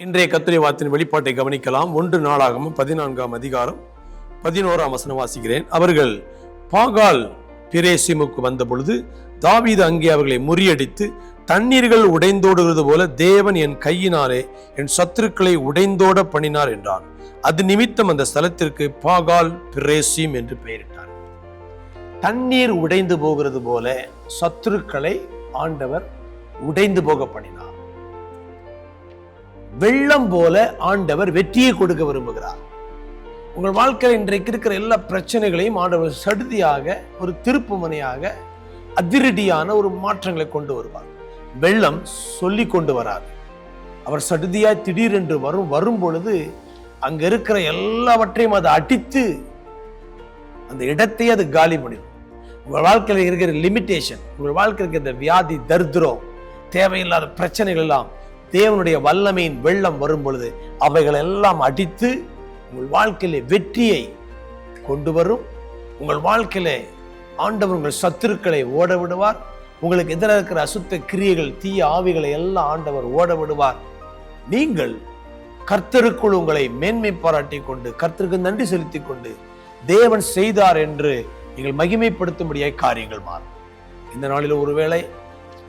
இன்றைய கர்த்தருடைய வார்த்தையின் வெளிப்பாட்டை கவனிக்கலாம். 1 நாளாகமம் 14ஆம் அதிகாரம் 11ஆம் வசனம் வாசிக்கிறேன். அவர்கள் பாகால் பிரேசிமுக்கு வந்த பொழுது தாவீது அங்கே அவர்களை முறியடித்து, தண்ணீர்கள் உடைந்தோடுகிறது போல தேவன் என் கையினாலே என் சத்துருக்களை உடைந்தோட பண்ணினார் என்றார். அது நிமித்தம் அந்த ஸ்தலத்திற்கு பாகால் பிரேசிம் என்று பெயரிட்டார். தண்ணீர் உடைந்து போகிறது போல சத்துருக்களை ஆண்டவர் உடைந்து போக பண்ணினார். வெள்ளம் போல ஆண்டவர் வெற்றியை கொடுக்க விரும்புகிறார். உங்கள் வாழ்க்கையில் இன்றைக்கு இருக்கிற எல்லா பிரச்சனைகளையும் ஆண்டவர் சடுதியாக, ஒரு திருப்புமுனையாக, அதிரடியான ஒரு மாற்றங்களை கொண்டு வருவார். வெள்ளம் சொல்லி கொண்டு வராது. அவர் சடுதியாய் திடீரென்று வரும் பொழுது அங்க இருக்கிற எல்லாவற்றையும் அதை அடித்து அந்த இடத்தை அது காலி பண்ணிடும். உங்கள் வாழ்க்கையில் இருக்கிற லிமிட்டேஷன், உங்கள் வாழ்க்கையில் இருக்கிற வியாதி, தரித்திரம், தேவையில்லாத பிரச்சனைகள் எல்லாம் தேவனுடைய வல்லமையின் வெள்ளம் வரும் பொழுது அவைகள் எல்லாம் அடித்து உங்கள் வாழ்க்கையிலே வெற்றியை கொண்டு வரும். உங்கள் வாழ்க்கையிலே ஆண்டவர் உங்கள் சத்துருக்களை ஓட விடுவார். உங்களுக்கு எதிராக இருக்கிற அசுத்த கிரியைகள், தீய ஆவிகளை எல்லாம் ஆண்டவர் ஓட விடுவார். நீங்கள் கர்த்தருக்குள் உங்களை மேன்மை பாராட்டி கொண்டு, கர்த்தருக்கு நன்றி செலுத்திக் கொண்டு, தேவன் செய்தார் என்று நீங்கள் மகிமைப்படுத்தும்படியாய் காரியங்கள் மாறும். இந்த நாளில் ஒருவேளை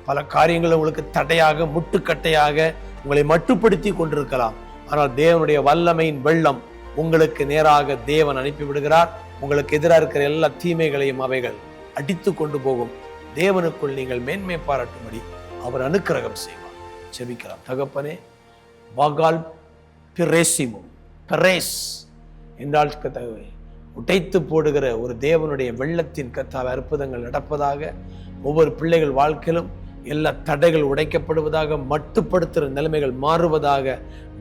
பல காரியங்கள் உங்களுக்கு தடையாக, முட்டுக்கட்டையாக உங்களை மட்டுப்படுத்தி கொண்டிருக்கலாம். ஆனால் தேவனுடைய வல்லமையின் வெள்ளம் உங்களுக்கு நேராக தேவன் அனுப்பிவிடுகிறார். உங்களுக்கு எதிராக இருக்கிற எல்லா தீமைகளையும் அவைகள் அடித்து கொண்டு போகும். தேவனுக்குள் நீங்கள் மேன்மை பாராட்டும்படி அவர் அனுக்கிரகம் செய்வார். செபிக்கலாம். தகப்பனே, பாகால் பிரேசிமும் பெரேஸ் என்றால் உடைத்து போடுகிற ஒரு தேவனுடைய வெள்ளத்தின் கர்த்தாவே அற்புதங்கள் நடப்பதாக. ஒவ்வொரு பிள்ளைகள் வாழ்க்கையிலும் எல்லா தடைகள் உடைக்கப்படுவதாக, மட்டுப்படுத்துகிற நிலைமைகள் மாறுவதாக.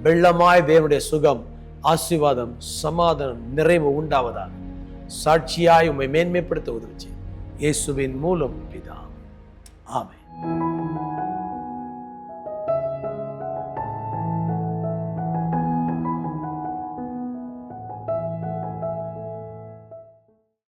வெள்ளமாய் தேவனுடைய சுகம், ஆசீர்வாதம், சமாதானம், நிறைவு உண்டாவதாக. சாட்சியாய் உம்மை மேன்மைப்படுத்த உதவி செய்யும். இயேசுவின் மூலம் பிதா, ஆமென்.